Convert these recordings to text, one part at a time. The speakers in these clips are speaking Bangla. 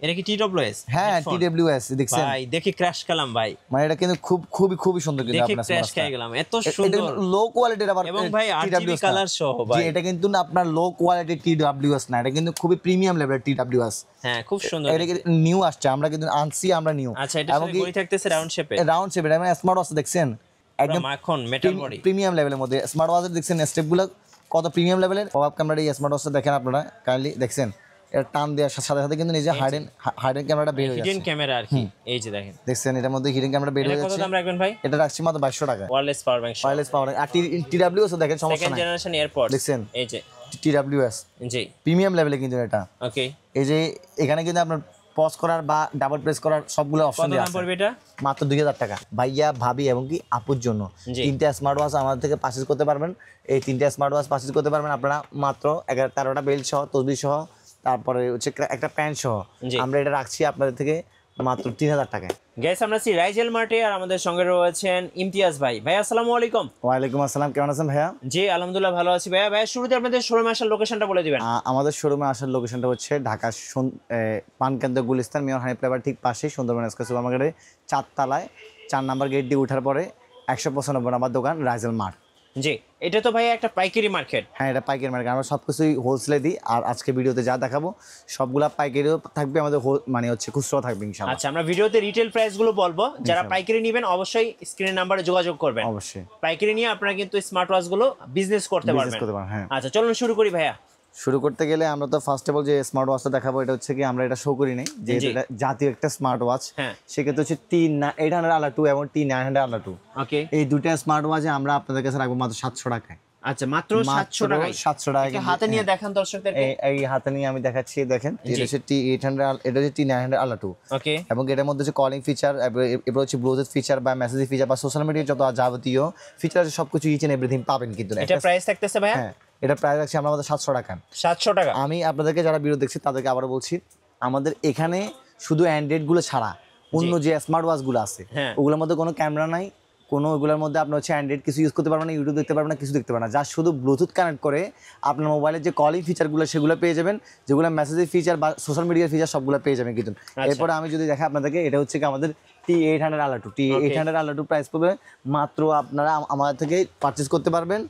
এটা কি TWS? হ্যাঁ TWS দেখছেন ভাই দেখি ক্র্যাশ খেলাম ভাই, মানে এটা কিন্তু খুবই সুন্দর কিন্তু দেখি আপনার ক্র্যাশ খেয়ে গেলাম, এত সুন্দর লো কোয়ালিটির আবার এবং ভাই RGB কালার সহ জি ভাই। এটা কিন্তু না আপনার লো কোয়ালিটি TWS না, এটা কিন্তু খুবই প্রিমিয়াম লেভেলের TWS। হ্যাঁ খুব সুন্দর। এটা নিউ আসছে, আমরা কিন্তু আনছি আমরা নিউ। আচ্ছা এটা সাথে ঘড়ি থাকতেছে রাউন্ড শেপে, রাউন্ড শেপের এবং স্মার্ট ওয়াচ দেখছেন একদম মাখন মেটাল বডি, প্রিমিয়াম লেভেলের মধ্যে স্মার্ট ওয়াচের দেখছেন স্টেপগুলো কত প্রিমিয়াম লেভেলের। পপ আপ ক্যামেরা এই স্মার্ট ওয়াচটা দেখেন আপনারা কাইন্ডলি দেখছেন, এটা টান দেওয়ার সাথে সাথে কিন্তু নিজে হাইডেন ক্যামেরাটা বের হয়ে যাচ্ছে, হিডেন ক্যামেরা আর কি, এই যে দেখেন দেখছেন এটার মধ্যে হিডেন ক্যামেরা বের হয়ে কত যাচ্ছে। দাম রাখবেন ভাই? এটা রাখছি মাত্র 2200 টাকা, wireless power bank, wireless power. আর TWS দেখেন সমস্যা সেকেন্ড নাই, জেনারেশন এয়ারপডস দেখছেন এই যে TWS জি প্রিমিয়াম লেভেলে কিন্তু এটা। ওকে এই যে এখানে কিন্তু আপনার পজ করার বা ডাবল প্রেস করার সবগুলো অপশন কত দেওয়া দাম আছে। পড়বে এটা? মাত্র 2000 টাকা। ভাইয়া ভাবি এবং কি আপুর জন্য জি। 3টা স্মার্ট ওয়াচ আমাদের থেকে পারচেজ করতে পারবেন। এই 3টা স্মার্ট ওয়াচ পারচেজ করতে পারবেন আপনারা মাত্র 13টা বেল্ট সহ, তসবিহ সহ, তারপরে হচ্ছে একটা প্যান্ট সহ। জি। আমরা এটা রাখছি আপনাদের থেকে মাত্র 3000 টাকায়। গাইস আমরা আছি রাইজেল মার্টে, আর আমাদের সঙ্গে রয়েছেন ইমতিয়াজ ভাই। ভাই আসসালামু আলাইকুম। ওয়ালাইকুম আসসালাম, কেমন আছেন ভাইয়া? জি আলহামদুলিল্লাহ ভালো আছি ভাইয়া। ভাইয়া শুরুতে আপনাদের শোরুমে আসার লোকেশনটা বলে দিবেন। আমাদের শোরুমে আসার লোকেশনটা হচ্ছে ঢাকা পানকেন্দ্র গুলিস্তান মিয়ার হানি ফ্লেভার ঠিক পাশেই সুন্দরবন স্কয়ার সুপার মার্কেটের 4 তলায় 4 নাম্বার গেট দিয়ে ওঠার পরে 195 নাম্বার দোকান রাইজেল মার্ট। জি এটা তো ভাইয়া একটা পাইকারি মার্কেট। হ্যাঁ এটা পাইকারি মার্কেট, আমরা সব কিছুই হোলসেলে দিই। আর আজকে ভিডিওতে যা দেখাবো সবগুলা পাইকারিও থাকবে, আমাদের মানে হচ্ছে খুচরো থাকবে ইনশাআল্লাহ। আচ্ছা আমরা ভিডিওতে রিটেল প্রাইসগুলো বলবো, যারা পাইকারি নেবেন অবশ্যই স্ক্রিনের নাম্বারে যোগাযোগ করবেন। অবশ্যই পাইকারি নিয়ে আপনারা কিন্তু স্মার্ট ওয়াচগুলো বিজনেস করতে পারবেন। হ্যাঁ আচ্ছা চলুন শুরু করি ভাইয়া। শুরু করতে গেলে আমরা তো ফার্স্ট অফ অল যে স্মার্ট ওয়াচটা দেখাবো এটা হচ্ছে কি আমরা এটা শো করি নাই যে জি। এটা জাতীয় একটা স্মার্ট ওয়াচ। হ্যাঁ সেক্ষেত্রে হচ্ছে T800 এবং T900 ওকে এই দুইটা স্মার্ট ওয়াচে আমরা আপনাদের কাছে রাখবো মাত্র 700 টাকায়। আচ্ছা মাত্র 700 টাকায়। 700 টাকা হাতে নিয়ে দেখান দর্শকদেরকে। এই হাতে নিয়ে আমি দেখাচ্ছি, দেখেন এটা হচ্ছে T800, এটা হচ্ছে T900 ওকে এবং এটার মধ্যে হচ্ছে কলিং ফিচার, এরপর হচ্ছে ব্লুটুথ ফিচার বা মেসেজ ফিচার বা সোশ্যাল মিডিয়া যত যাবতীয় ফিচার আছে সবকিছু ইচ এন্ড এভরিথিং পাবেন কিন্তু। এটা প্রাইস থাকতেছে ভাইয়া? হ্যাঁ এটা প্রাইস রাখছি আমরা আমাদের 700 টাকা। 700 টাকা। আমি আপনাদেরকে যারা ভিডিও দেখছি তাদেরকে আবারও বলছি, আমাদের এখানে শুধু অ্যান্ড্রয়েড গুলো ছাড়া অন্য যে স্মার্ট ওয়াচ গুলো আছে হ্যাঁ। ওগুলোর মধ্যে কোনো ক্যামেরা নাই, কোনো ওগুলোর মধ্যে আপনি হচ্ছে অ্যান্ড্রয়েড কিছু ইউজ করতে পারবেন না, ইউটিউব দেখতে পারবেন না, কিছু দেখতে পারবেন না। যা শুধু ব্লুটুথ কানেক্ট করে আপনার মোবাইলের যে কলিং ফিচারগুলো সেগুলো পেয়ে যাবেন, যেগুলো মেসেজের ফিচার বা সোশ্যাল মিডিয়ার ফিচার সবগুলো পেয়ে যাবেন কিন্তু। এরপরে আমি যদি দেখা আপনাদেরকে, এটা হচ্ছে কি আমাদের T800 প্রাইস পড়বে মাত্র আপনারা আমাদের থেকে পারচেজ করতে পারবেন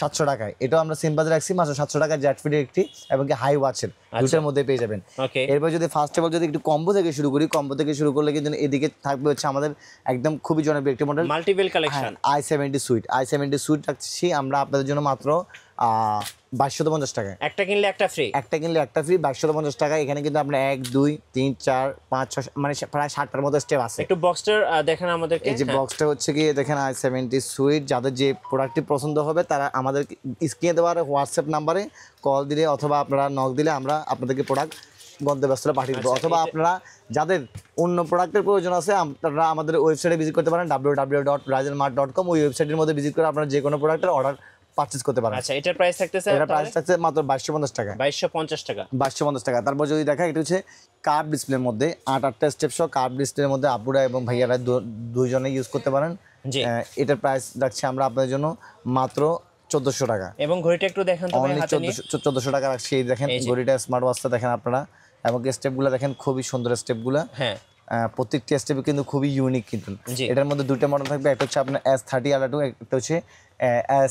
700 টাকায়। এটাও আমরা সেম বাজে রাখছি মাত্র 700 টাকায়, জেট ফিডের একটি এবং কি হাই ওয়াচের দুটোর মধ্যে পেয়ে যাবেন। ওকে এরপর যদি ফার্স্ট অফ অল যদি একটু কম্বো থেকে শুরু করি, কম্বো থেকে শুরু করলে কিন্তু এদিকে থাকবে হচ্ছে আমাদের একদম খুবই জনপ্রিয় একটি model multiple collection i70 sweet রাখছি আমরা আপনাদের জন্য মাত্র 2250 টাকায়। একটা কিনলে একটা ফ্রি, একটা কিনলে একটা ফ্রি 2250 টাকা। এখানে কিন্তু আপনার 1 2 3 4 5 6 মানে প্রায় 60টার মতো স্টেপ আছে। একটু বক্সটার দেখেন আমাদেরকে। এই যে বক্সটা হচ্ছে কি দেখেন i70 সুইট, যাদের যে প্রোডাক্টটি পছন্দ হবে তারা আমাদের স্ক্রিনে দেওয়ার হোয়াটসঅ্যাপ নাম্বারে কল দিলে অথবা আপনারা নক দিলে আমরা আপনাদেরকে প্রোডাক্ট গন্তব্যস্থলে পাঠিয়ে দেবো। অথবা আপনারা যাদের অন্য প্রোডাক্টের প্রয়োজন আছে আপনারা আমাদের ওয়েবসাইটে ভিজিট করতে পারেন www.rizelmart.com। ওই ওয়েবসাইটের মধ্যে ভিজিট করে আপনারা যে কোনো প্রোডাক্টের অর্ডার পারচেজ করতে পারেন। আচ্ছা এটার প্রাইস থাকতেছে, এটা প্রাইস থাকছে মাত্র 2250 টাকা। 2250 টাকা, 2250 টাকা। তারপর যদি দেখা এটা হচ্ছে কার্ভ ডিসপ্লের মধ্যে 8টা স্টেপ সহ কার্ভ ডিসপ্লের মধ্যে আপুরা এবং ভাইয়ারা দুইজনে ইউজ করতে পারেন। জি এটার প্রাইস রাখছি আমরা আপনাদের জন্য মাত্র 1400 টাকা। এবং ঘড়িটা একটু দেখেন তো ভাই হাতে নিয়ে। 1400 টাকা রাখছি। এই দেখেন ঘড়িটা স্মার্ট ওয়াচটা দেখেন আপনারা এবং স্টেপগুলো দেখেন খুবই সুন্দর স্টেপগুলো। হ্যাঁ প্রত্যেকটি স্টেপে কিন্তু খুবই ইউনিক কিন্তু। এটার মধ্যে দুইটা মডেল থাকবে, একটা হচ্ছে আপনার S30 একটা হচ্ছে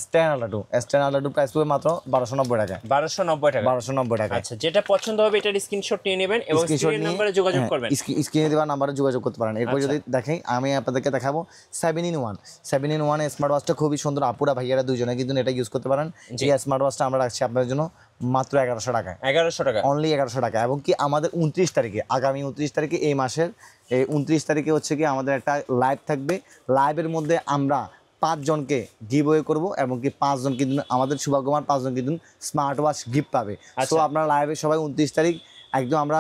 S10 প্রাইস পড়বে মাত্র 1290 টাকা। 1290 টাকা। আচ্ছা যেটা পছন্দ হবে এটার স্ক্রিনশট নিয়ে নেবেন এবং স্ক্রিনের নম্বরে যোগাযোগ করবেন, স্ক্রিনে দেওয়া নাম্বারে যোগাযোগ করতে পারেন। এরপর যদি দেখাই আমি আপনাদেরকে দেখাবো 7-in-1 স্মার্ট ওয়াচটা খুবই সুন্দর, আপুরা ভাইয়ারা দুইজনে কিন্তু এটা ইউজ করতে পারেন। এই স্মার্ট ওয়াচটা আমরা রাখছি আপনাদের জন্য মাত্র 1100 টাকা। 1100 টাকা অনলি 1100 টাকা। এবং কি আমাদের 29 তারিখে আগামী 29 তারিখে এই মাসের 29 তারিখে হচ্ছে কি আমাদের একটা লাইভ থাকবে। লাইভের মধ্যে আমরা 5 জনকে গিভওয়ে করব এবং কি 5 জন কিন্তু আমাদের সৌভাগ্যবান 5 জন কিন্তু স্মার্ট ওয়াচ গিফট পাবে। সো আপনারা লাইভে সবাই 29 তারিখ একদম আমরা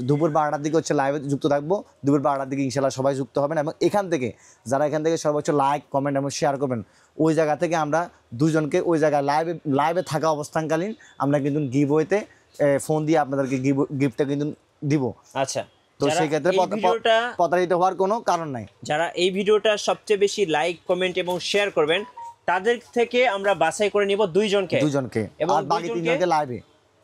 দুপুর 12টার দিকে হচ্ছে লাইভে যুক্ত থাকবো। দুপুর 12টার দিকে ইনশাল্লাহ সবাই যুক্ত হবেন এবং এখান থেকে যারা এখান থেকে সর্বোচ্চ লাইক কমেন্ট এবং শেয়ার করবেন ওই জায়গা থেকে আমরা দুজনকে ওই জায়গায় লাইভে থাকা অবস্থানকালীন আমরা কিন্তু গিভওয়েতে ফোন দিয়ে আপনাদেরকে গিফটটা কিন্তু দিব। আচ্ছা তো সেই ক্ষেত্রে প্রতারিত হওয়ার কোনো কারণ নাই। যারা এই ভিডিওটা সবচেয়ে বেশি লাইক কমেন্ট এবং শেয়ার করবেন তাদের থেকে আমরা বাছাই করে নিব দুইজনকে এবং বাকি 3 জনকে লাইভে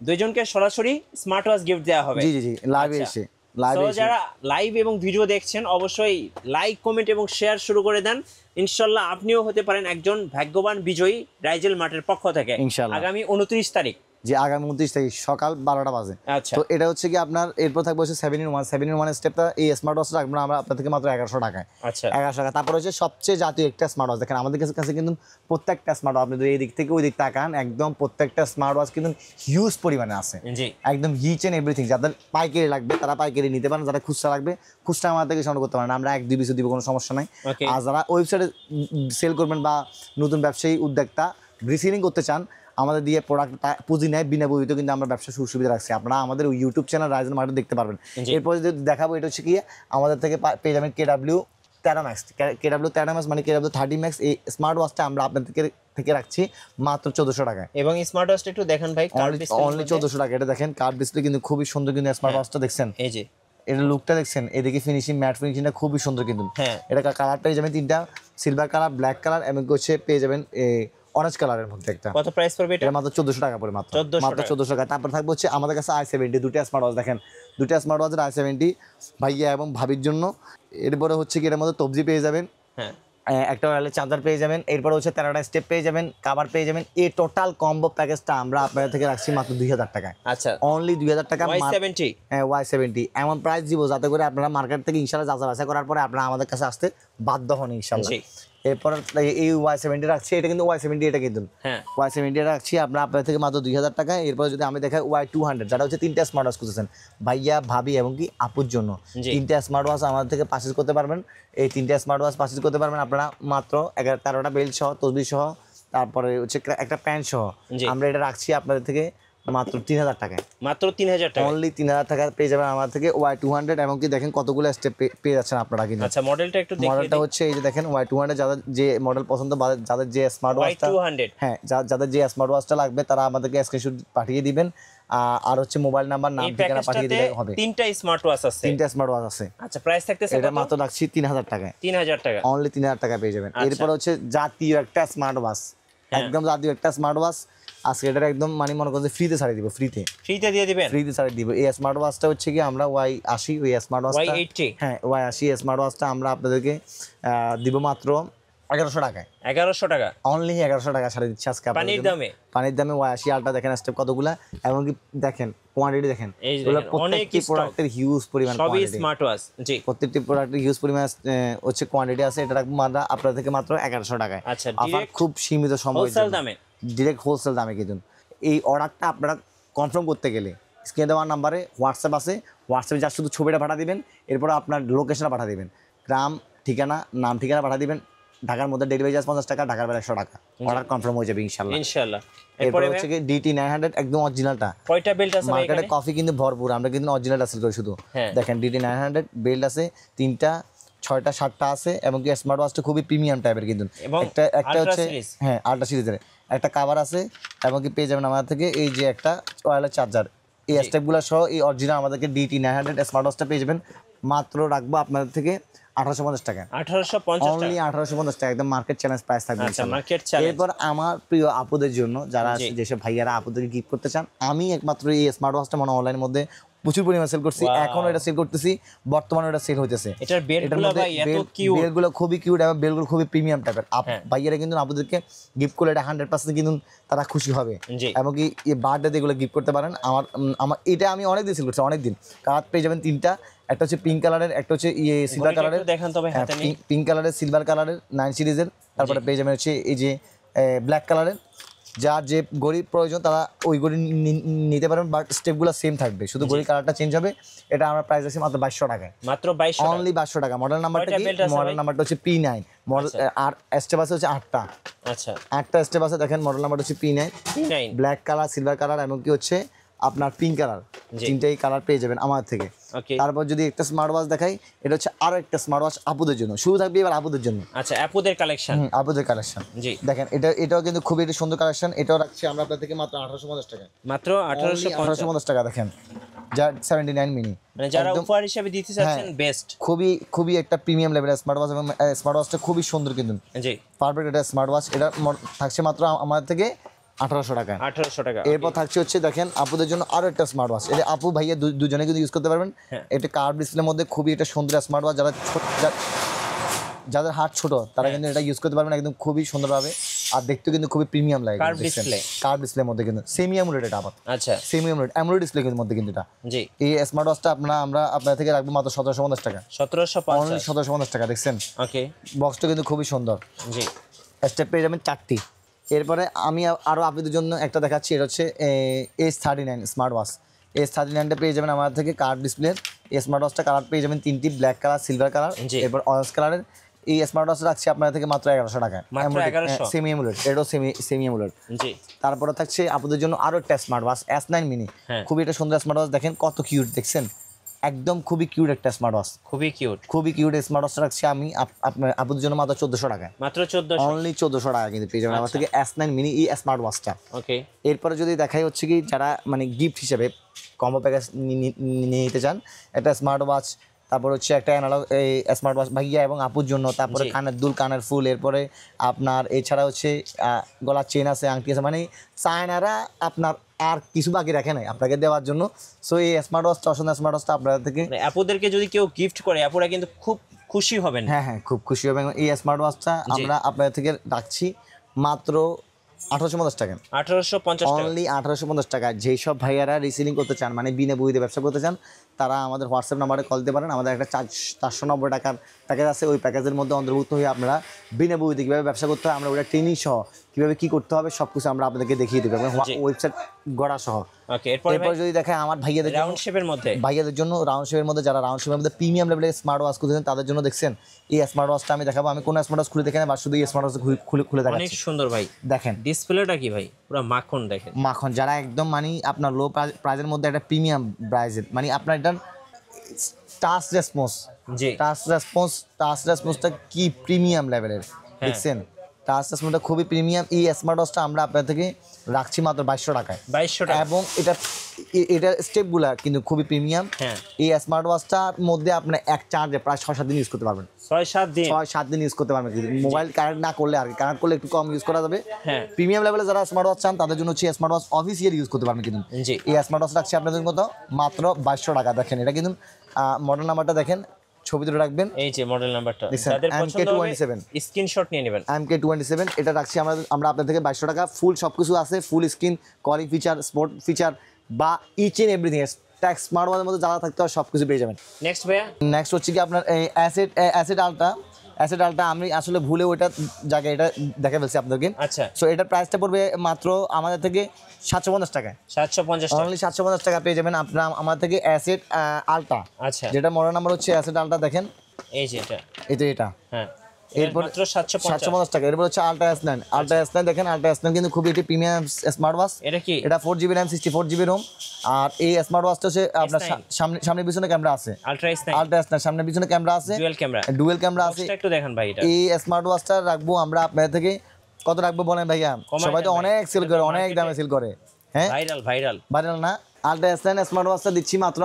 দুইজনকে সরাসরি স্মার্ট ওয়াচ গিফট দেওয়া হবে। জি জি জি, লাইভে আচ্ছা। এসে লাইভে তো এসে যারা লাইভ এবং ভিডিও দেখছেন অবশ্যই লাইক, কমেন্ট এবং শেয়ার শুরু করে দেন। ইনশাল্লাহ আপনিও হতে পারেন একজন ভাগ্যবান বিজয়ী রাইজেল মার্টের পক্ষ থেকে। ইনশাল্লাহ। আগামী 29 তারিখ, যে আগামী 29 তারিখ সকাল 12টা বাজে। আচ্ছা। তো এটা হচ্ছে কি আপনার এরপর থাকবে হচ্ছে 7-in-1 স্টেপটা, এই স্মার্ট ওয়াচটা রাখবো আমরা আপনার থেকে মাত্র 1100 টাকায়। আচ্ছা 1100 টাকা। তারপর হচ্ছে সবচেয়ে জাতীয় একটা স্মার্ট ওয়াচ, দেখেন আমাদের কাছে কিন্তু প্রত্যেকটা স্মার্ট ওয়াচ, আপনি যদি এই দিক থেকে ওই দিক তাকান, একদম প্রত্যেকটা স্মার্ট ওয়াচ কিন্তু হিউজ পরিমাণে আছে, জি। একদম হিচ এন্ড এভরিথিং। যাদের পাইকারি লাগবে তারা পাইকারি নিতে পারেন, যারা খুচরা লাগবে খুচরা আমাদের থেকে সংগ্রহ করতে পারেন, আমরা 1-2 পিসও দিব, কোনো সমস্যা নাই। Okay. আর যারা ওয়েবসাইটে সেল করবেন বা নতুন ব্যবসায়ী উদ্যোক্তা রিসেলিং করতে চান, আমাদের দিয়ে প্রোডাক্ট পুঁজি নেয় বিনা পুঁজিতে, কিন্তু আমরা ব্যবসা সুবিধা রাখছি। আপনারা আমাদের ইউটিউব চ্যানেল রাইজেল মার্কেট দেখতে পারবেন। জি। এরপরে যদি দেখাবো, এটা হচ্ছে কি আমাদের থেকে পেয়ে যাবেন KW 13 ম্যাক্স। KW 13 ম্যাক্স মানে KW 30 ম্যাক্স। এই স্মার্ট ওয়াচটা আমরা আপনাদের থেকে রাখছি মাত্র 1400 টাকায়। এবং স্মার্ট ওয়াচটা একটু দেখেন ভাই, অনলি 1400 টাকা। এটা দেখেন কার্ড ডিসপ্লে কিন্তু খুবই সুন্দর, কিন্তু স্মার্ট ওয়াচটা দেখছেন, এই যে এটা লুকটা দেখছেন, এদিকে ফিনিশিং, ম্যাট ফিনিশিংটা খুবই সুন্দর কিন্তু। হ্যাঁ। এটা কালার পেয়ে যাবেন তিনটা, সিলভার কালার, ব্ল্যাক কালার এবং হচ্ছে পেয়ে যাবেন অরেঞ্জ কালারের মধ্যে একটা। কত প্রাইস পড়বে এটা? এটা মাত্র 1400 টাকা পড়ে, মাত্র 1400 টাকা। তারপর থাকবে হচ্ছে আমাদের কাছে i70 দুটো স্মার্ট ওয়াচ, দেখেন দুটো স্মার্ট ওয়াচের i70 ভাইয়া এবং ভাবির জন্য। এরপরে হচ্ছে কি এর মধ্যে তবজি পেয়ে যাবেন, হ্যাঁ একটা ওয়ারলেস চার্জার পেয়ে যাবেন, এরপর হচ্ছে 13টা স্টেপ পেয়ে যাবেন, কভার পেয়ে যাবেন। এই টোটাল কম্বো প্যাকেজটা আমরা আপনাদের থেকে রাখছি মাত্র 2000 টাকায়। আচ্ছা অনলি 2000 টাকা। Y70 হ্যাঁ Y70 এমন প্রাইস দিব যাতে করে আপনারা মার্কেট থেকে ইনশাল্লাহ যাচাই বাছাই করার পরে আপনারা আমাদের কাছে আসতে বাধ্য হন ইনশাল্লাহ। জি। এরপর এই Y70 রাখছি, এটা কিন্তু Y70 এটা কিন্তু হ্যাঁ Y70 রাখছি আমরা আপনার থেকে মাত্র 2000 টাকায়। এরপর যদি আমি দেখাই Y200, যারা হচ্ছে তিনটা স্মার্ট ওয়াচ খুঁজেছেন ভাইয়া, ভাবি এবং কি আপুর জন্য, জি। তিনটা স্মার্ট ওয়াচ আমাদের থেকে পারচেজ করতে পারবেন। এই তিনটা স্মার্ট ওয়াচ পারচেজ করতে পারবেন আপনারা মাত্র 13টা বেল্ট সহ, তসবি সহ, তারপরে হচ্ছে একটা প্যান্ট সহ। জি। আমরা এটা রাখছি আপনাদের থেকে মাত্র 3000 টাকায়। মাত্র 3000 টাকা। অনলি 3000 টাকা পেয়ে যাবেন আমাদের থেকে Y200। এবং কি দেখেন কতগুলো স্টেপ পেয়ে যাচ্ছেন আপনারা কিন্তু। আচ্ছা মডেলটা একটু দেখিয়ে মডেলটা হচ্ছে এই যে দেখেন Y200, যাদের যে মডেল পছন্দ বা যাদের যে স্মার্ট ওয়াচটা, Y200 হ্যাঁ যাদের যে স্মার্ট ওয়াচটা লাগবে তারা আমাদেরকে স্ক্রিনশট পাঠিয়ে দিবেন, আর হচ্ছে মোবাইল নাম্বার, নাম, এই ঠিকানা পাঠিয়ে দিলে প্যাকেজটাতে হবে। তিনটা স্মার্ট ওয়াচ আছে। তিনটা স্মার্ট ওয়াচ আছে। আচ্ছা প্রাইস থাকতেছে এটা কত? মাত্র রাখছি 3000 টাকায়। 3000 টাকা। অনলি 3000 টাকা পেয়ে যাবেন। আচ্ছা। এরপর হচ্ছে জাতীয় একটা স্মার্ট ওয়াচ, একদম জাতীয় একটা স্মার্ট ওয়াচ আজকে এটা একদম মানে মনে করছে ফ্রিতে ছাড়িয়ে দিব, ফ্রিতে দিয়ে দিবেন। ছাড়িয়ে দিব। এই স্মার্ট ওয়াচটা হচ্ছে কি আমরা Y80, ওই স্মার্ট ওয়াচটা Y80 হ্যাঁ Y80 স্মার্ট ওয়াচটা আমরা আপনাদেরকে দিব মাত্র 1100 টাকায়। 1100 টাকা অনলি 1100 টাকা ছাড়ে দিচ্ছি আজকে আপনাদের পানির জন্য। দামে। পানির দামে Y80 আলটা দেখেন স্টেপ কতগুলা, এবং কি দেখেন কোয়ান্টিটি দেখেন, এই যে এগুলো দেখেন, প্রত্যেকটি অনেক প্রোডাক্টের হিউজ পরিমাণ সবই কোয়ান্টিটি, স্মার্ট ওয়াচ। জি প্রত্যেকটি প্রোডাক্টের হিউজ পরিমাণ হচ্ছে কোয়ান্টিটি আছে। এটা রাখবো আমরা আপনাদের থেকে মাত্র 1100 টাকায়। আচ্ছা, অফার direct খুব সীমিত সময়ের হোলসেল জন্য, দামে। ডিরেক্ট হোলসেল দামে কিন্তু। এই অর্ডারটা আপনারা কনফার্ম করতে গেলে স্ক্রিনে দেওয়ার নাম্বারে হোয়াটসঅ্যাপ আছে, হোয়াটসঅ্যাপে যা শুধু ছবিটা পাঠা দিবেন, এরপর আপনার লোকেশনটা পাঠা দিবেন, গ্রাম, ঠিকানা, নাম, ঠিকানা পাঠা দিবেন। ঢাকার মধ্যে ডেলিভারি চার্জ 50 টাকা, ঢাকার বাইরে 100 টাকা। অর্ডার কনফার্ম হয়ে যাবে ইনশাআল্লাহ। ইনশাআল্লাহ। এরপর এরপরে হচ্ছে কি DT 900 একদম অরিজিনালটা। কয়টা বেল্ট আছে ভাই মার্কেটে এখানে? কফি কিন্তু ভরপুর, আমরা কিন্তু অরিজিনালটা সেল করি শুধু। হ্যাঁ। দেখেন DT 900 বেল্ট আছে 3টা, 6টা, 7টা আছে, এবং কি স্মার্ট ওয়াচটা খুবই প্রিমিয়াম টাইপের কিন্তু। এবং একটা Ultra হচ্ছে series। হ্যাঁ আল্ট্রা সিরিজের একটা কভার আছে, এবং কি পেয়ে যাবেন আমাদের থেকে এই যে একটা ওয়্যারলেস চার্জার। এই স্টেপগুলো সহ এই অরিজিনাল আমাদেরকে DT 900 স্মার্ট ওয়াচটা পেয়ে যাবেন মাত্র রাখবো আপনাদের থেকে 1850 টাকা। 1850 অনলি টাকা। 1850 টাকা, একদম মার্কেট চ্যালেঞ্জ প্রাইস থাকবে আচ্ছা ইনশাআল্লাহ। Market challenge. এরপর আমার প্রিয় আপুদের জন্য, যারা জি। যেসব ভাইয়ারা আপুদেরকে গিফট করতে চান, আমি একমাত্র এই স্মার্ট ওয়াচটা মনে অনলাইনের মধ্যে প্রচুর পরিমাণে সেল করছি, Wow. এখনো এটা সেল করতেছি, বর্তমানে এটা সেল হইতেছে। এটার বেল্টগুলো ভাই এত কিউট। বেলগুলো খুবই কিউট এবং বেলগুলো খুবই প্রিমিয়াম টাইপের। হ্যাঁ। ভাইয়ারা কিন্তু আপুদেরকে গিফট করলে এটা 100% কিন্তু তারা খুশি হবে। জি। এবং কি এই বার্থডে এগুলো গিফট করতে পারেন। আমার এটা আমি অনেক দিন সেল করছি, অনেক দিন। কালার পেয়ে যাবেন তিনটা, একটা হচ্ছে পিঙ্ক কালারের, একটা হচ্ছে সিলভার কালারের। দেখেন তবে হাতে নেই। পিঙ্ক কালারের, সিলভার কালারের 9 সিরিজের, তারপরে পেয়ে যাবেন হচ্ছে এই যে ব্ল্যাক কালারের। যার যে গড়ি প্রয়োজন তারা ওই গড়ি নিতে পারবেন, বাট স্টেপগুলো সেম থাকবে, শুধু গড়ি কালারটা চেঞ্জ হবে। এটা আমরা প্রাইস আছে মাত্র 2200 টাকায়। মাত্র 2200 টাকা। অনলি 2200 টাকা। মডেল নাম্বারটা কয়টা কি? belt আছে মডেল ভাই? নাম্বারটা হচ্ছে P9 মডেল। আর স্টেপ আছে হচ্ছে 8টা, আচ্ছা 8টা স্টেপ আছে। দেখেন মডেল নাম্বারটা হচ্ছে P9, P9। Black colour, silver colour এবং কি হচ্ছে আপনার পিঙ্ক কালার, জি। তিনটাই কালার পেয়ে যাবেন আমার থেকে। ওকে। তারপর যদি একটা স্মার্ট ওয়াচ দেখাই, এটা হচ্ছে আরো একটা স্মার্ট ওয়াচ আপুদের জন্য, শুরু থাকবে এবার আপুদের জন্য। আচ্ছা অ্যাপোদের কালেকশন। আপুদের কালেকশন জি। দেখেন, এটাও কিন্তু খুবই একটা সুন্দর কালেকশন। এটাও রাখছি আমরা আপনার থেকে মাত্র 1850 টাকা। মাত্র 1850। 1850 টাকা। দেখেন যা 79 মিনি, মানে যারা একদম উপহার হিসেবে দিতে চাচ্ছেন হ্যাঁ। বেস্ট। খুবই একটা প্রিমিয়াম লেভেলের স্মার্ট ওয়াচ, এবং স্মার্ট ওয়াচটা খুবই সুন্দর কিন্তু জি পারফেক্ট একটা স্মার্ট ওয়াচ। এটা থাকছে মাত্র আমাদের থেকে 1800 টাকা। 1800 টাকা। এরপর থাকছে হচ্ছে দেখেন আপুদের জন্য আরো একটা স্মার্ট ওয়াচ, এটা আপু ভাইয়া দুজনে কিন্তু ইউজ করতে পারবেন। হ্যাঁ। এটা কার্ভ ডিসপ্লের মধ্যে খুবই একটা সুন্দর স্মার্ট ওয়াচ, যাদের হাত ছোট তারা কিন্তু এটা ইউজ করতে পারবেন একদম খুবই সুন্দরভাবে, আর দেখতে কিন্তু খুবই প্রিমিয়াম লাগে। কার্ভ ডিসপ্লে, কার্ভ ডিসপ্লের মধ্যে কিন্তু সেমি অ্যামোলেড, এটা আবার আচ্ছা সেমি অ্যামোলেড অ্যামোলেড ডিসপ্লে কিন্তু মধ্যে কিন্তু এটা। জি, এই স্মার্ট ওয়াচটা আমরা আপনার থেকে রাখবো মাত্র 1750 টাকা। 1750 অনলি 1750 টাকা। দেখছেন ওকে বক্সটা কিন্তু খুবই সুন্দর, জি স্টেপ পেয়ে যাবেন 4টি। এরপরে আমি আরও আপনাদের জন্য একটা দেখাচ্ছি, এটা হচ্ছে S39 স্মার্ট ওয়াচ। S39টা পেয়ে যাবেন আমার থেকে কার্ভ ডিসপ্লের। এই স্মার্ট ওয়াচটা কালার পেয়ে যাবেন 3টি, ব্ল্যাক কালার, সিলভার কালার, জি। এরপর অরেঞ্জ কালারের। এই স্মার্ট ওয়াচ রাখছি আপনার থেকে মাত্র 1100 টাকায়। মাত্র 1100? সেমি অ্যামোলেড, এটাও সেমি অ্যামোলেড। জি তারপরে থাকছে আপনাদের জন্য আরও একটা স্মার্ট ওয়াচ S9 মিনি, হ্যাঁ। খুবই একটা সুন্দর স্মার্ট ওয়াচ, দেখেন কত কিউট, দেখছেন একদম খুবই কিউট একটা স্মার্ট ওয়াচ, খুবই কিউট, খুবই কিউট স্মার্ট ওয়াচ রাখছি আমি আপনার আপনাদের জন্য মাত্র 1400 টাকায়। মাত্র 1400 অনলি 1400 টাকা কিন্তু পেয়ে যাবেন আমার থেকে S9 মিনি এই স্মার্ট ওয়াচটা। ওকে এরপরে যদি দেখাই হচ্ছে কি যারা মানে গিফট হিসেবে কম্বো প্যাকেজ নিয়ে নিতে চান, একটা স্মার্ট ওয়াচ, তারপর হচ্ছে একটা অ্যানালগ এই স্মার্ট ওয়াচ ভাইয়া এবং আপুর জন্য, তারপরে জি। কানের দুল, কানের ফুল, এরপরে আপনার এছাড়া হচ্ছে গলার চেন আছে, আংটি আছে, মানে চায়নারা আপনার আর কিছু বাকি রাখে নাই আপনাকে দেওয়ার জন্য। সো এই স্মার্ট ওয়াচটা, অসুন্দর স্মার্ট ওয়াচটা আপনাদের থেকে, মানে আপুদেরকে যদি কেউ গিফট করে আপুরা কিন্তু খুব খুশি হবেন। হ্যাঁ খুব খুশি হবে। এই স্মার্ট ওয়াচটা আমরা আপনাদের থেকে রাখছি মাত্র 1850 টাকা। 1850 টাকা অনলি 1850 টাকা। যেই সব ভাইয়ারা রিসেলিং করতে চান, মানে বিনা বইতে ব্যবসা করতে চান, তারা আমাদের হোয়াটসঅ্যাপ নাম্বারে কল দিতে পারেন। আমাদের একটা 490 টাকার প্যাকেজ আছে, ওই প্যাকেজের মধ্যে অন্তর্ভুক্ত হয়ে আপনারা বিনা বইতে কীভাবে ব্যবসা করতে হয়, আমরা ওটা ট্রেনিং সহ কীভাবে কী করতে হবে সব কিছু আমরা আপনাদেরকে দেখিয়ে দেবো, ওয়েবসাইট গড়া সহ। ওকে এরপর এরপর যদি দেখায় আমার ভাইয়াদের জন্য, রাউন্ড শেপের মধ্যে, ভাইয়াদের জন্য রাউন্ড শেপের মধ্যে, যারা রাউন্ড শেপের মধ্যে প্রিমিয়াম লেভেলের স্মার্ট ওয়াচ খুঁজেছেন তাদের জন্য দেখছেন এই স্মার্ট ওয়াচটা আমি দেখাবো। আমি কোনো স্মার্ট ওয়াচ খুলে দেখে না, বা শুধু এই স্মার্ট ওয়াচ খুলে অনেক দেখাচ্ছি। সুন্দর ভাই, দেখেন ডিসপ্লেটা কি ভাই পুরো মাখন, দেখেন মাখন, যারা একদম মানে আপনার লো প্রাইজের মধ্যে একটা প্রিমিয়াম প্রাইজের, মানে আপনার এটা টাচ জি রেসপন্সটা কি প্রিমিয়াম লেভেলের, দেখছেন টাচ রেসপন্সটা খুবই প্রিমিয়াম। এই স্মার্ট ওয়াচটা আমরা আপনার থেকে রাখছি মাত্র 2200 টাকায়। 2200 টাকা এবং এটা স্টেপগুলা কিন্তু খুবই প্রিমিয়াম। হ্যাঁ এই স্মার্ট ওয়াচটার মধ্যে আপনি এক চার্জে প্রায় 6-7 দিন ইউজ করতে পারবেন। 6-7 দিন 6-7 দিন ইউজ করতে পারবেন, কিন্তু মোবাইল কানেক্ট না করলে, আর কি কানেক্ট করলে একটু কম ইউজ করা যাবে। হ্যাঁ প্রিমিয়াম লেভেলে যারা স্মার্ট ওয়াচ চান তাদের জন্য হচ্ছে স্মার্ট ওয়াচ অফিসিয়াল ইউজ করতে পারবেন কিন্তু। জি এই স্মার্ট ওয়াচ রাখছি আপনাদের মতো মাত্র 2200 টাকা। দেখেন এটা কিন্তু মডেল নাম্বারটা দেখেন, ছবি তুলে রাখবেন, এই যে মডেল নাম্বারটা, দেখছেন, যাদের পছন্দ হবে MK27 স্ক্রিনশট নিয়ে নেবেন। MK27 এটা রাখছি আমরা আপনার থেকে 2200 টাকা। ফুল সব কিছু আছে, full screen, calling feature, sport feature বা each and everything tax smart ওয়াচের মধ্যে যা থাকতে হয় সব কিছু পেয়ে যাবেন। নেক্সট ভাইয়া, নেক্সট হচ্ছে কি আপনার অ্যাসেট আলট্রা। আমি আসলে ভুলে ওইটা জায়গায় এটা দেখা ফেলছি আপনাদেরকে। আচ্ছা সো এটার প্রাইসটা পড়বে মাত্র আমাদের থেকে 750 টাকায়। 750 টাকা, অনলি 750 টাকা পেয়ে যাবেন আপনারা আমাদের থেকে অ্যাসেট আলট্রা, আচ্ছা যেটা মডেল নাম্বার হচ্ছে অ্যাসেট আলট্রা। দেখেন এই যে এটা, এটা হ্যাঁ এরপর মাত্র 750 750 টাকা। এরপর হচ্ছে আলট্রা S9 দেখেন, আলট্রা S9 কিন্তু খুবই একটি প্রিমিয়াম স্মার্ট ওয়াচ। এটা কি এটা 4GB RAM 64GB ROM। আর এই স্মার্ট ওয়াচটা হচ্ছে আপনার সামনে পিছনে ক্যামেরা আছে, আলট্রা S9 আলট্রা S9 সামনে পিছনে ক্যামেরা আছে, ডুয়াল ক্যামেরা আছে। একটু দেখেন ভাই, এটা এই স্মার্ট ওয়াচটা রাখবো আমরা আপনাদের থেকে কত রাখবো বলেন ভাইয়া? সবাই তো অনেক সেল করে, অনেক দামে সেল করে, হ্যাঁ ভাইরাল না। আলট্রা S9 স্মার্ট ওয়াচটা দিচ্ছি মাত্র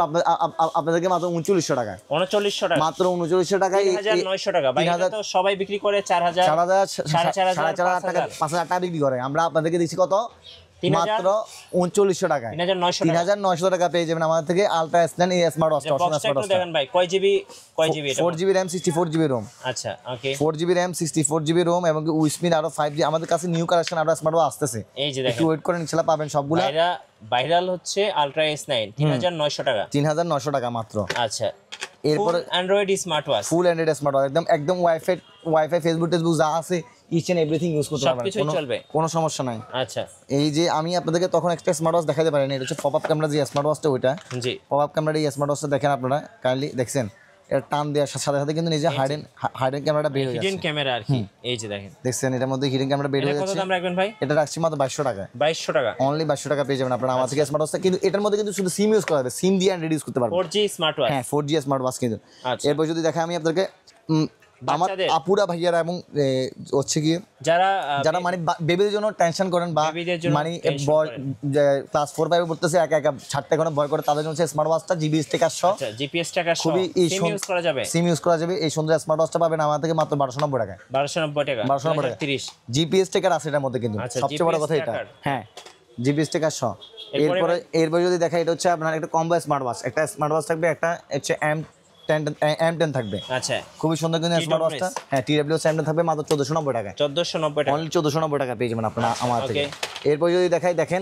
আপনাদেরকে মাত্র 3900 টাকায়। 3900 টাকা, মাত্র 3900 টাকায়। 3900 টাকা ভাই, এটা তো সবাই বিক্রি করে 4000 4,500 টাকা, 5,000 টাকা বিক্রি করে। আমরা আপনাদেরকে দিচ্ছি কত? মাত্র 3900 টাকায়। 3900 টাকা পেয়ে যাবেন আমাদের থেকে আলট্রা S9 এই স্মার্ট ওয়াচটা। দেখেন ভাই কয় জিবি এটা? 4GB RAM 64GB ROM। আচ্ছা ওকে, 4GB RAM 64GB ROM এবং উইসমিন আরো 5G। আমাদের কাছে নিউ কালেকশন আরো স্মার্ট ওয়াচ আসতেছে, এই যে দেখেন, একটু ওয়েট করেন ইনশাআল্লাহ পাবেন সবগুলা। ভাইরাল হচ্ছে আলট্রা S9 3900 টাকা, 3900 টাকা মাত্র। আচ্ছা এরপরে অ্যান্ড্রয়েড স্মার্ট ওয়াচ, ফুল অ্যান্ড্রয়েড স্মার্ট ওয়াচ, একদম ওয়াইফাই ফেসবুক যা আছে ইচ এন্ড এভরিথিং ইউজ করতে পারবেন, কোনো সমস্যা নাই। আচ্ছা এই যে আমি আপনাদেরকে তখন একটা স্মার্ট ওয়াচ দেখাতে পারিনি, এটা হচ্ছে পপ আপ ক্যামেরা যে স্মার্ট ওয়াচটা, ওইটা জি পপ আপ ক্যামেরা এই স্মার্ট ওয়াচটা দেখেন আপনারা কাইন্ডলি, দেখছেন এটা টান দেওয়ার সাথে সাথে কিন্তু নিজে হাইডেন ক্যামেরাটা বের হয়ে যাচ্ছে, হিডেন ক্যামেরা আর কি, এই যে দেখেন, দেখছেন এটার মধ্যে হিডেন ক্যামেরা বের হয়ে কত যাচ্ছে। দাম রাখবেন ভাই? এটা রাখছি মাত্র 2200 টাকা। 2200 টাকা, অনলি 2200 টাকা পেয়ে যাবেন আপনারা আমার থেকে স্মার্ট ওয়াচটা। কিন্তু এটার মধ্যে কিন্তু শুধু সিম ইউজ করা যাবে, সিম দিয়ে অ্যান্ড্রয়েড ইউজ করতে পারবেন। 4G স্মার্ট ওয়াচ, হ্যাঁ 4G স্মার্ট ওয়াচ কিন্তু। আচ্ছা এরপর যদি দেখা আমি আপনাদেরকে আমার বাচ্চাদের? আপুরা ভাইয়ারা এবং হচ্ছে কি যারা যারা মানে বেবিদের জন্য টেনশন করেন বা বেবিদের জন্য মানে tension করেন। ক্লাস 4-5 পড়তেছে একা একা ছাড়তে কোনো ভয় করে তাদের জন্য স্মার্ট ওয়াচটা জিবি স্টিকার সহ আচ্ছা জিপিএস টাকা সহ খুবই সিম ইউজ করা যাবে। সিম ইউজ করা যাবে। এই সুন্দর স্মার্ট ওয়াচটা পাবেন আমার থেকে মাত্র 1290 টাকায়। 1290 টাকা 1290 টাকা। 30। জিপিএস স্টিকার আছে এটার মধ্যে কিন্তু আচ্ছা, সবচেয়ে বড় GPS কথা এটা। tracker। হ্যাঁ জিপিএস স্টিকার সহ। এরপরে এরপরে যদি দেখা এটা হচ্ছে আপনার একটা কম্বো স্মার্ট ওয়াচ, একটা স্মার্ট ওয়াচ থাকবে, একটা হচ্ছে M10 থাকবে। আচ্ছা খুবই সুন্দর কিন্তু স্মার্ট ওয়াচটা। হ্যাঁ TWS M10 থাকবে মাত্র 1490 টাকায়। 1490 টাকা। অনলি 1490 টাকা পেয়ে যাবেন আপনারা আমার থেকে। Okay. এরপর যদি দেখাই দেখেন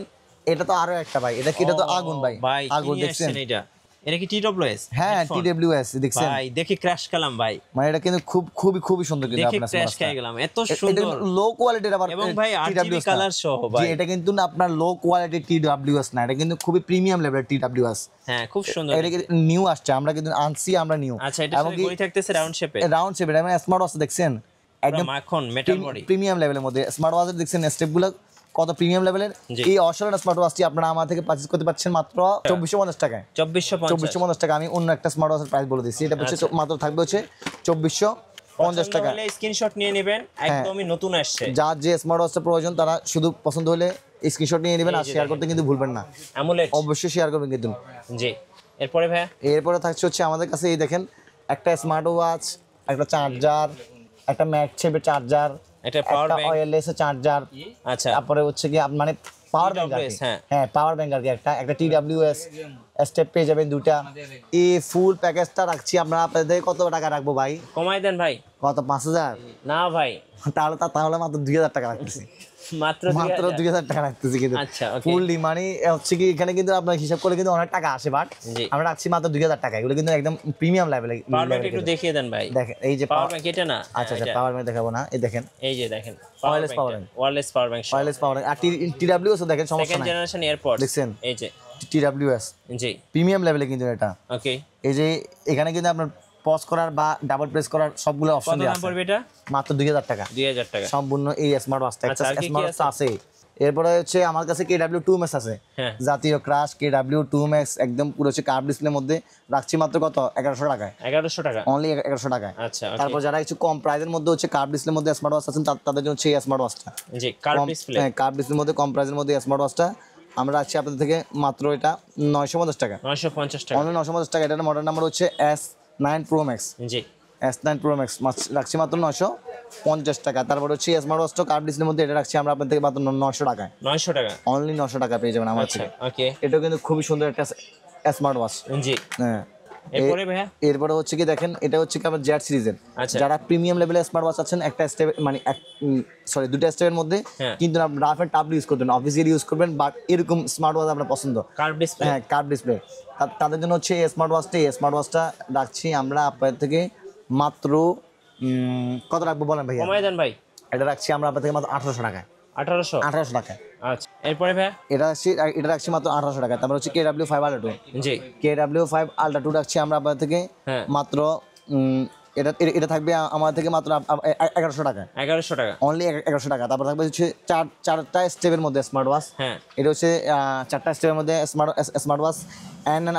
এটা তো আরো একটা ভাই, এটা কি এটা তো আগুন ভাই, ভাই আগুন কি দেখছেন? এটা এটা কি TWS? হ্যাঁ Headphone? TWS দেখছেন ভাই দেখি ক্র্যাশ কালাম ভাই, মানে এটা কিন্তু খুবই সুন্দর কিন্তু দেখি আপনার ক্র্যাশ স্মার্ট খেয়ে গেলাম, এত সুন্দর লো কোয়ালিটির আবার এবং ভাই RGB TWS কালার সহ জি ভাই। এটা কিন্তু না আপনার লো কোয়ালিটি TWS না, এটা কিন্তু খুবই প্রিমিয়াম লেভেলের TWS। হ্যাঁ খুব সুন্দর। এটা নিউ আসছে, আমরা কিন্তু আনছি আমরা নিউ। আচ্ছা এটা সাথে ঘড়ি থাকতেছে রাউন্ড শেপে, রাউন্ড শেপের এবং স্মার্ট ওয়াচ দেখছেন একদম মাখন মেটাল বডি, প্রিমিয়াম লেভেলের মধ্যে স্মার্ট ওয়াচের দেখছেন স্টেপগুলো কত প্রিমিয়াম লেভেলের। জি। এই অসাধারণ স্মার্ট ওয়াচটি আপনারা আমার থেকে পারচেজ করতে পারছেন মাত্র 2450 টাকায়। 2450 2450 টাকা। আমি অন্য একটা স্মার্ট ওয়াচের প্রাইস বলে দিচ্ছি, এটা হচ্ছে আচ্ছা। মাত্র থাকবে হচ্ছে 2450 টাকা। হলে স্ক্রিনশট নিয়ে নেবেন, একদমই নতুন আসছে। যার যে স্মার্ট ওয়াচটা প্রয়োজন তারা শুধু পছন্দ হলে স্ক্রিনশট নিয়ে নেবেন, আর এই যে শেয়ার করতে কিন্তু ভুলবেন না, অ্যামুলেট অবশ্যই শেয়ার করবেন কিন্তু। জি এরপরে ভাই এরপরে থাকছে হচ্ছে আমাদের কাছে এই দেখেন একটা স্মার্ট ওয়াচ, একটা চার্জার, একটা ম্যাক শেপের চার্জার, এটা পাওয়ার একটা ব্যাংক। ওয়্যারলেস চার্জার, আচ্ছা তারপরে হচ্ছে কি মানে পাওয়ার ব্যাংক আর TWS, কি। হ্যাঁ। হ্যাঁ পাওয়ার ব্যাংক আর কি, একটা TWS স্টেপ পেয়ে যাবেন দুটা। এই ফুল প্যাকেজটা রাখছি আমরা আপনাদের কত টাকা রাখবো ভাই? কমাই দেন ভাই। কত 5000? না ভাই তাহলে মাত্র 2000 টাকা রাখতেছি, মাত্র মাত্র 2000 টাকা রাখতেছি কিন্তু আচ্ছা, okay. ফুললি মানে হচ্ছে কি এখানে কিন্তু আপনার হিসাব করলে কিন্তু অনেক টাকা আসে, বাট জি। আমরা রাখছি মাত্র 2000 টাকা। এগুলো কিন্তু একদম প্রিমিয়াম লেভেলে। পাওয়ার ব্যাংক একটু দেখিয়ে দেন ভাই। দেখেন এই যে পাওয়ার ব্যাংক এটা না, আচ্ছা এটা। পাওয়ার ব্যাংক দেখাবো না, এই দেখেন এই যে দেখেন Wireless power bank। Wireless power bank, wireless power bank. আর TWS ও দেখেন, সমস্যা সেকেন্ড নাই। জেনারেশন এয়ারপডস দেখছেন? এই যে TWS জি প্রিমিয়াম লেভেলে কিন্তু এটা। ওকে। এই যে এখানে কিন্তু আপনার পজ করার বা ডাবল প্রেস করার সবগুলো কত অপশন দাম আছে। পড়বে এটা? মাত্র 2000 টাকা 2000 টাকা। সম্পূর্ণ এই স্মার্ট ওয়াচটা। আচ্ছা, আর কি কি স্মার্ট ওয়াচটা আছে। এরপরে হচ্ছে আমার কাছে KW2 Max আছে, হ্যাঁ। জাতীয় ক্রাশ KW2 Max, একদম পুরো হচ্ছে কার্ভ ডিসপ্লের মধ্যে রাখছি মাত্র কত 1100 টাকায়, 1100 টাকা। অনলি 1100 টাকায়। আচ্ছা ওকে। তারপর যারা কিছু কম প্রাইসের মধ্যে হচ্ছে কার্ভ ডিসপ্লের মধ্যে স্মার্ট ওয়াচ আছেন তাদের জন্য হচ্ছে এই স্মার্ট ওয়াচটা। জি কার্ভ ডিসপ্লে। হ্যাঁ কার্ভ ডিসপ্লের মধ্যে কম প্রাইসের মধ্যে স্মার্ট ওয়াচটা আমরা রাখছি আপনাদের থেকে মাত্র এটা 950 টাকা, 950 টাকা। অনলি 950 টাকা। এটার মডেল নাম্বার হচ্ছে S9 Pro Max, জি S9 Pro Max রাখছি মাত্র 950 টাকা। তারপর হচ্ছে স্মার্ট ওয়াচটা কার্ভ ডিসপ্লের মধ্যে এটা রাখছি আমরা আপনাদের থেকে মাত্র 900 টাকায়, 900 টাকা। অনলি 900 টাকা পেয়ে যাবেন আমার আচ্ছা থেকে। ওকে। এটাও কিন্তু খুবই সুন্দর একটা স্মার্ট ওয়াচ। জি হ্যাঁ এরপরে ভাইয়া এরপরে হচ্ছে কি দেখেন এটা হচ্ছে কি আমার জেড সিরিজের। আচ্ছা। যারা প্রিমিয়াম লেভেলের স্মার্ট ওয়াচ আছেন একটা স্টেপ মানে সরি দুটো স্টেপের মধ্যে, হ্যাঁ। কিন্তু রাফ এন্ড টাফ ইউজ করবেন, অফিসিয়ালি ইউজ করবেন, বাট এরকম স্মার্ট ওয়াচ আপনার পছন্দ। Curve display. হ্যাঁ কার্ভ ডিসপ্লে তাদের জন্য হচ্ছে এই স্মার্ট ওয়াচটা রাখছি আমরা আপনাদের থেকে মাত্র কত রাখবো বলেন ভাইয়া? কমাই দেন ভাই। এটা রাখছি আমরা আপনাদের থেকে মাত্র 1800 টাকায়, 1800। 1800 টাকায়। আচ্ছা এরপরে ভাইয়া এটা রাখছি মাত্র 1800 টাকায়। তারপর হচ্ছে KW5 Ultra 2, জি KW5 Ultra 2 রাখছি আমরা আপনাদের থেকে হ্যাঁ। মাত্র এটা থাকবে আমার থেকে মাত্র 1100 টাকা, 1100 টাকা। অনলি 1100 টাকা। তারপর থাকবে হচ্ছে চারটা স্টেপের মধ্যে স্মার্ট ওয়াচ। হ্যাঁ এটা হচ্ছে চারটা স্টেপের মধ্যে স্মার্ট ওয়াচ N9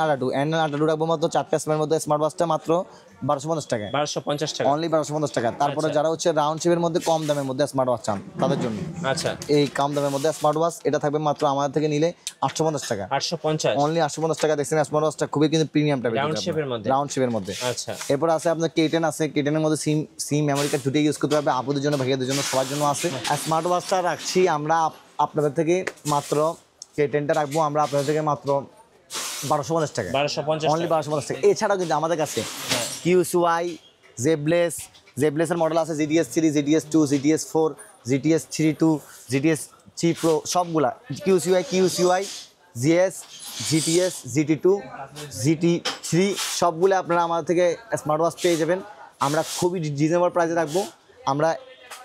Ultra 2 রাখবো মাত্র চারটা স্টেপের মধ্যে স্মার্ট ওয়াচটা মাত্র 1250 টাকায়, 1250 টাকা। অনলি 1250 টাকা। তারপরে যারা হচ্ছে রাউন্ড শেপের মধ্যে কম দামের মধ্যে স্মার্ট ওয়াচ চান তাদের জন্য আচ্ছা এই কম দামের মধ্যে স্মার্ট ওয়াচ এটা থাকবে মাত্র আমাদের থেকে নিলে 850 টাকা, 850। অনলি 850 টাকা। দেখছেন স্মার্ট ওয়াচটা খুবই কিন্তু প্রিমিয়াম টাইপের, রাউন্ড শেপের মধ্যে। রাউন্ড শেপের মধ্যে। আচ্ছা এরপর আছে আপনার K10 আছে, K10 এর মধ্যে সিম মেমোরি কার্ড দুটোই ইউজ করতে পারবে, আপুদের জন্য ভাইয়াদের জন্য সবার জন্য আছে। স্মার্ট ওয়াচটা রাখছি আমরা আপনাদের থেকে মাত্র K10টা রাখবো আমরা আপনাদের থেকে মাত্র 1250 টাকা, 1250 অনলি 1250 টাকা। এছাড়াও কিন্তু আমাদের কাছে QCY জেবলেসের মডেল আছে GTS3, GTS2, GTS4, GTS32, GTS3 Pro সবগুলা QCY GS, GTS, GT2, GT3 সবগুলো আপনারা আমাদের থেকে স্মার্ট ওয়াচ পেয়ে যাবেন। আমরা খুবই রিজনেবল প্রাইসে রাখবো। আমরা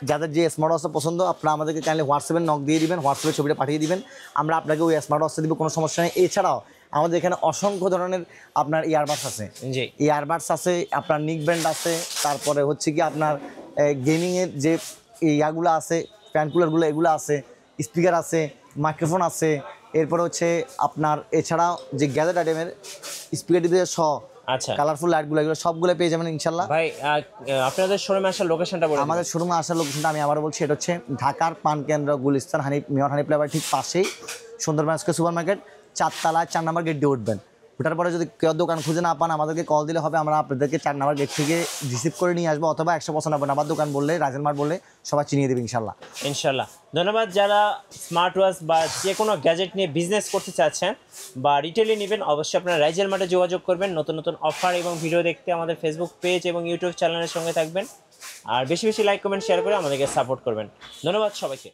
যাদের যে স্মার্ট ওয়াচটা পছন্দ আপনারা আমাদেরকে চাইলে হোয়াটসঅ্যাপে নক দিয়ে দিবেন, হোয়াটসঅ্যাপে ছবিটা পাঠিয়ে দিবেন, আমরা আপনাকে ওই স্মার্ট ওয়াচটা দিব, কোনো সমস্যা নেই। এছাড়াও আমাদের এখানে অসংখ্য ধরনের আপনার ইয়ারবাডস আছে, জি ইয়ারবাডস আছে, আপনার নিক ব্যান্ড আছে, তারপরে হচ্ছে কি আপনার গেমিংয়ের যে ইয়াগুলো আছে, ফ্যান কুলারগুলো এগুলো আছে, স্পিকার আছে, মাইক্রোফোন আছে, এরপরে হচ্ছে আপনার এছাড়াও যে গ্যাজেট আইটেমের স্পিকার সহ আচ্ছা কালারফুল লাইটগুলো এগুলো সবগুলো পেয়ে যাবেন ইনশাল্লাহ। ভাই আপনাদের শোরুমে আসার লোকেশনটা বলে আমাদের শোরুমে আসার লোকেশনটা আমি আবার বলছি, এটা হচ্ছে ঢাকার পান কেন্দ্র গুলিস্তান মেয়র হানি ফ্লেভার ঠিক পাশেই সুন্দরবন সুপার মার্কেট, 4 তলায় 4 নম্বর গেট দিয়ে উঠবেন। ওঠার পরে যদি কেউ দোকান খুঁজে না পান আমাদেরকে কল দিলে হবে, আমরা আপনাদেরকে 4 নম্বর গেট থেকে রিসিভ করে নিয়ে আসবো, অথবা 195 নাম্বার দোকান বললে, রাজেল মার্ট বললে সবাই চিনিয়ে দেবে ইনশাল্লাহ। ইনশাল্লাহ। ধন্যবাদ। যারা স্মার্ট ওয়াচ বা যে কোনো গ্যাজেট নিয়ে বিজনেস করতে চাচ্ছেন বা রিটেলে নেবেন, অবশ্যই আপনারা রাইজেল মার্টে যোগাযোগ করবেন। নতুন নতুন অফার এবং ভিডিও দেখতে আমাদের ফেসবুক পেজ এবং ইউটিউব চ্যানেলের সঙ্গে থাকবেন, আর বেশি বেশি লাইক কমেন্ট শেয়ার করে আমাদেরকে সাপোর্ট করবেন। ধন্যবাদ সবাইকে।